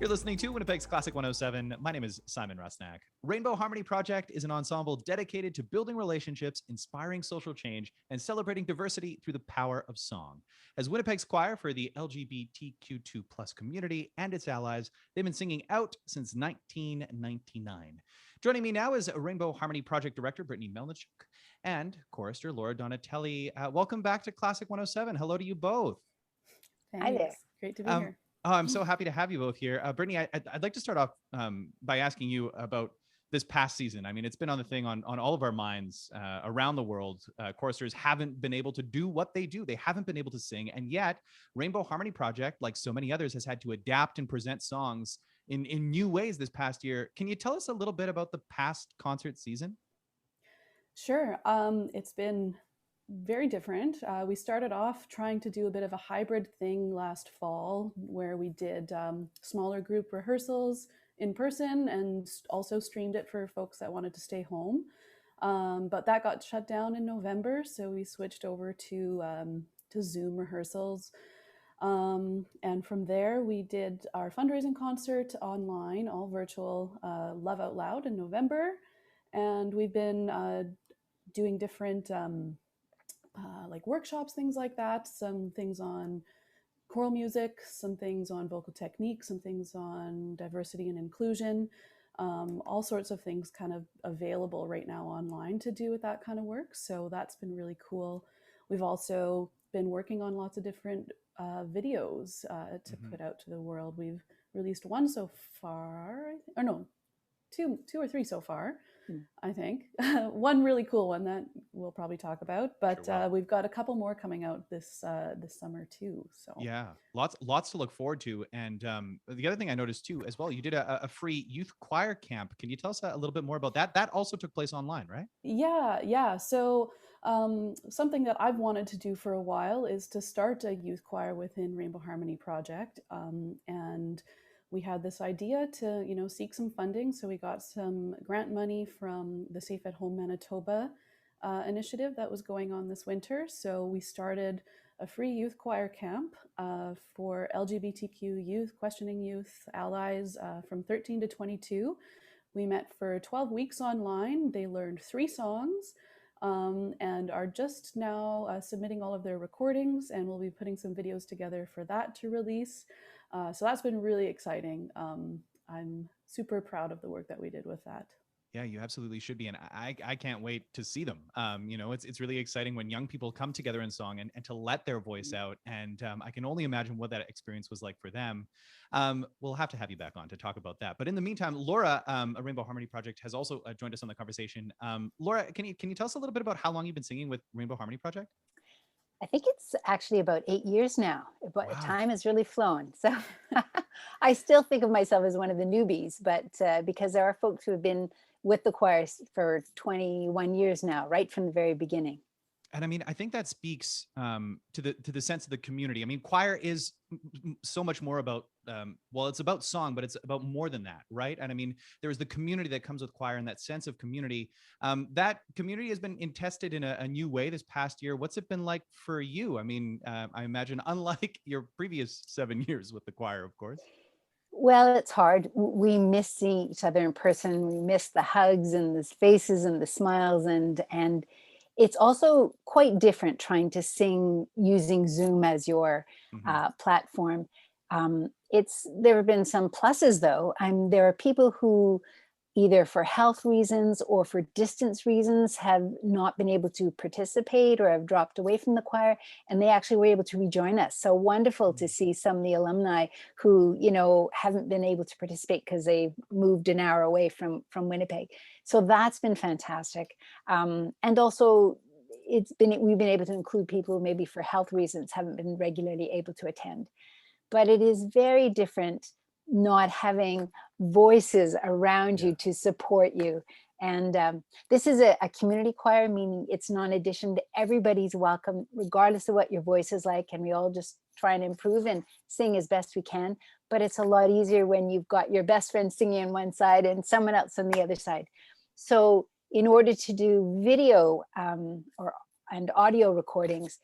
You're listening to Winnipeg's Classic 107. My name is Simon Rusnak. Rainbow Harmony Project is an ensemble dedicated to building relationships, inspiring social change, and celebrating diversity through the power of song. As Winnipeg's choir for the LGBTQ2 plus community and its allies, they've been singing out since 1999. Joining me now is Rainbow Harmony Project Director Brittany Melnichuk and chorister Laura Donatelli. Welcome back to Classic 107. Hello to you both. Hi there. Thanks. Great to be here. Oh, I'm so happy to have you both here. Brittany, I'd like to start off by asking you about this past season. I mean, it's been on the thing on all of our minds around the world. Choristers haven't been able to do what they do. They haven't been able to sing. And yet Rainbow Harmony Project, like so many others, has had to adapt and present songs in new ways this past year. Can you tell us a little bit about the past concert season? Sure. It's been very different. We started off trying to do a bit of a hybrid thing last fall where we did smaller group rehearsals in person and also streamed it for folks that wanted to stay home. But that got shut down in November, so we switched over to Zoom rehearsals. And from there, we did our fundraising concert online, all virtual, Love Out Loud in November. And we've been doing different like workshops, things like that, some things on choral music, some things on vocal technique, some things on diversity and inclusion, all sorts of things kind of available right now online to do with that kind of work. So that's been really cool. We've also been working on lots of different videos to put out to the world. We've released one so far, or no, two or three so far. I think one really cool one that we'll probably talk about, but Sure will. we've got a couple more coming out this summer too. So Yeah, lots to look forward to. And the other thing I noticed too, as well, you did a free youth choir camp. Can you tell us a little bit more about that? That also took place online, right? yeah. So something that I've wanted to do for a while is to start a youth choir within Rainbow Harmony Project, and we had this idea to, seek some funding. So we got some grant money from the Safe at Home Manitoba initiative that was going on this winter. So we started a free youth choir camp for LGBTQ youth, questioning youth, allies from 13 to 22. We met for 12 weeks online. They learned 3 songs and are just now submitting all of their recordings, and we'll be putting some videos together for that to release. So that's been really exciting. I'm super proud of the work that we did with that. Yeah, you absolutely should be. And I can't wait to see them. It's really exciting when young people come together in song and to let their voice out. And I can only imagine what that experience was like for them. We'll have to have you back on to talk about that. But in the meantime, Laura, a Rainbow Harmony Project, has also joined us on the conversation. Laura, can you tell us a little bit about how long you've been singing with Rainbow Harmony Project? I think it's actually about 8 years now, but Wow. time has really flown. So I still think of myself as one of the newbies, but because there are folks who have been with the choir for 21 years now, right from the very beginning. And I mean, I think that speaks to the sense of the community. I mean, choir is so much more about, it's about song, but it's about more than that, right? And I mean, there is the community that comes with choir and that sense of community. That community has been tested in a new way this past year. What's it been like for you? I mean, I imagine unlike your previous 7 years with the choir, of course. Well, it's hard. We miss seeing each other in person. We miss the hugs and the faces and the smiles, and it's also quite different trying to sing using Zoom as your platform. There have been some pluses though. There are people who either for health reasons or for distance reasons have not been able to participate or have dropped away from the choir, and they actually were able to rejoin us. So wonderful to see some of the alumni who, haven't been able to participate because they moved an hour away from Winnipeg. So that's been fantastic. And also we've been able to include people who maybe for health reasons haven't been regularly able to attend. But it is very different not having voices around you to support you. And this is a community choir, meaning it's not an addition. Everybody's welcome, regardless of what your voice is like. And we all just try and improve and sing as best we can. But it's a lot easier when you've got your best friend singing on one side and someone else on the other side. So in order to do video and audio recordings,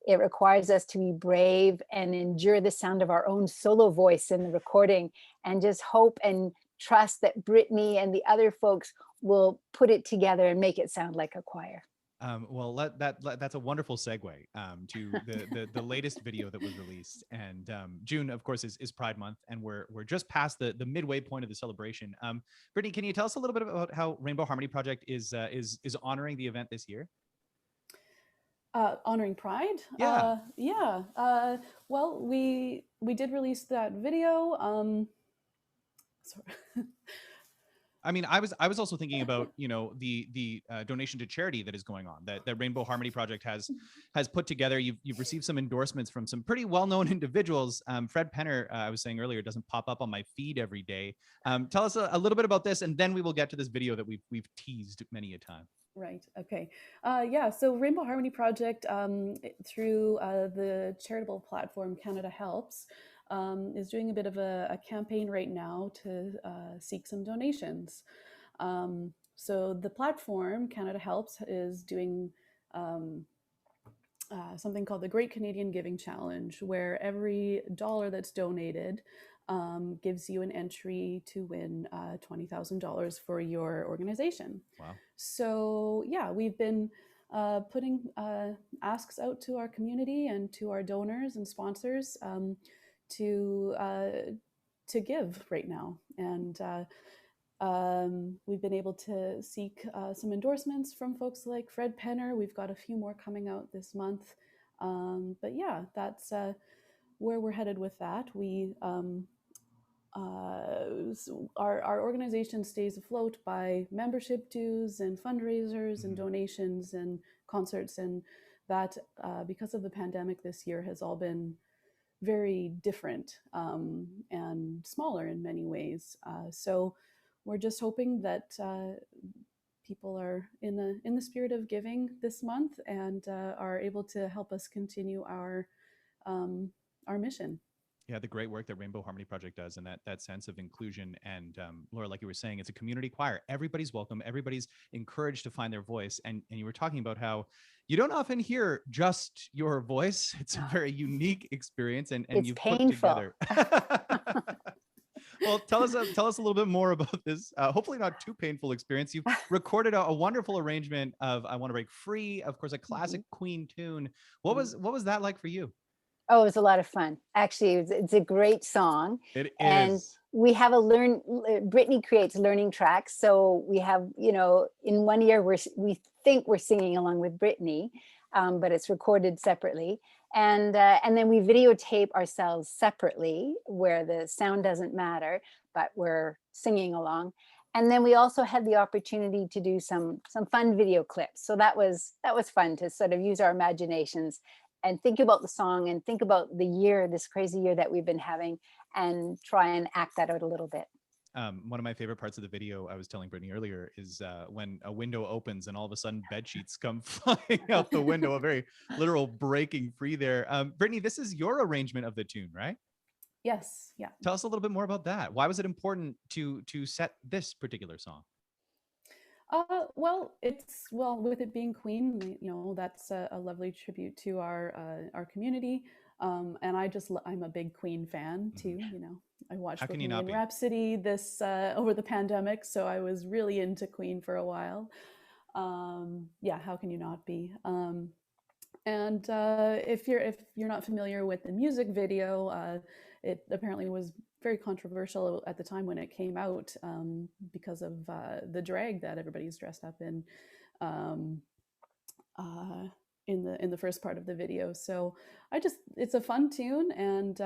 It requires us to be brave and endure the sound of our own solo voice in the recording, and just hope and trust that Brittany and the other folks will put it together and make it sound like a choir. Well, that's a wonderful segue to the latest video that was released. And June, of course, is Pride Month, and we're just past the midway point of the celebration. Brittany, can you tell us a little bit about how Rainbow Harmony Project is honoring the event this year? Honoring Pride. Yeah. Yeah. Well, we did release that video. Sorry. I mean, I was also thinking about, you know, the donation to charity that is going on, that Rainbow Harmony Project has put together. You've received some endorsements from some pretty well-known individuals. Fred Penner, I was saying earlier, doesn't pop up on my feed every day. Tell us a little bit about this, and then we will get to this video that we've teased many a time. Right. Okay. Yeah. So Rainbow Harmony Project, through the charitable platform Canada Helps, is doing a bit of a campaign right now to seek some donations. So the platform Canada Helps is doing something called the Great Canadian Giving Challenge, where every dollar that's donated gives you an entry to win $20,000 for your organization. Wow. So yeah, we've been putting asks out to our community and to our donors and sponsors to give right now, and we've been able to seek some endorsements from folks like Fred Penner. We've got a few more coming out this month, but yeah, that's where we're headed with that. We our organization stays afloat by membership dues and fundraisers and donations and concerts, and that because of the pandemic this year has all been very different and smaller in many ways. So we're just hoping that people are in the spirit of giving this month and are able to help us continue our mission. Yeah, the great work that Rainbow Harmony Project does, and that sense of inclusion. And Laura, like you were saying, it's a community choir. Everybody's welcome. Everybody's encouraged to find their voice. And you were talking about how you don't often hear just your voice. It's a very unique experience, and It's you've painful. put together. Well, tell us a little bit more about this. Hopefully, not too painful experience. You've recorded a wonderful arrangement of "I Want to Break Free," of course, a classic Queen tune. What was that like for you? Oh, it was a lot of fun. Actually, it's a great song. It And is. we have Brittany creates learning tracks. So we have, in one year, we think we're singing along with Brittany, but it's recorded separately. And then we videotape ourselves separately where the sound doesn't matter, but we're singing along. And then we also had the opportunity to do some fun video clips. So that was fun to sort of use our imaginations and think about the song and think about the year, this crazy year that we've been having, and try and act that out a little bit. One of my favorite parts of the video, I was telling Brittany earlier, is when a window opens and all of a sudden bed sheets come flying out the window, a very literal breaking free there. Brittany, this is your arrangement of the tune, right? Yes. Yeah. Tell us a little bit more about that. Why was it important to set this particular song? Well, with it being Queen, that's a lovely tribute to our community. And I'm a big Queen fan too. I watched Bohemian Rhapsody this over the pandemic, so I was really into Queen for a while. Yeah, how can you not be? And if you're not familiar with the music video, it apparently was very controversial at the time when it came out because of the drag that everybody's dressed up in the first part of the video. So it's a fun tune, and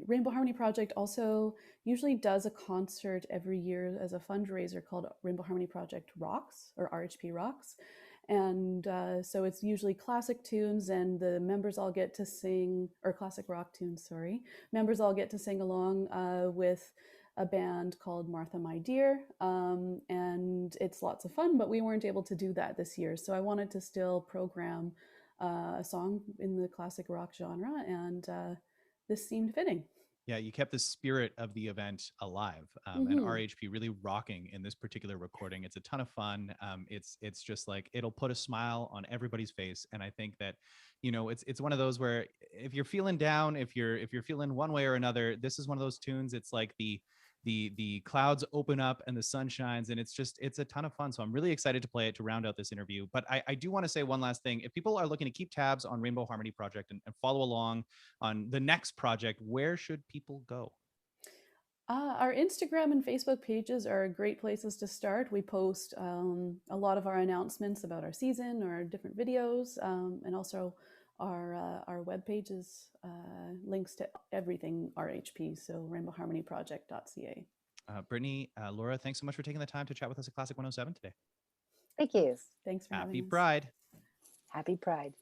Rainbow Harmony Project also usually does a concert every year as a fundraiser called Rainbow Harmony Project Rocks, or RHP Rocks. And so it's usually classic tunes, and the members all get to sing, or classic rock tunes, sorry. Members all get to sing along with a band called Martha My Dear, and it's lots of fun, but we weren't able to do that this year. So I wanted to still program a song in the classic rock genre, and this seemed fitting. Yeah, you kept the spirit of the event alive, and Mhm. RHP really rocking in this particular recording. It's a ton of fun. It's just like it'll put a smile on everybody's face, and I think that, it's one of those where if you're feeling down, if you're feeling one way or another, this is one of those tunes. It's like the clouds open up and the sun shines, and it's a ton of fun. So I'm really excited to play it to round out this interview. But I do want to say one last thing. If people are looking to keep tabs on Rainbow Harmony Project and follow along on the next project, where should people go? Our Instagram and Facebook pages are great places to start. We post a lot of our announcements about our season or different videos, and also our web pages, links to everything RHP, so rainbowharmonyproject.ca. Brittany, Laura, thanks so much for taking the time to chat with us at Classic 107 today. Thank you. Thanks for Happy having us. Pride. Happy Pride.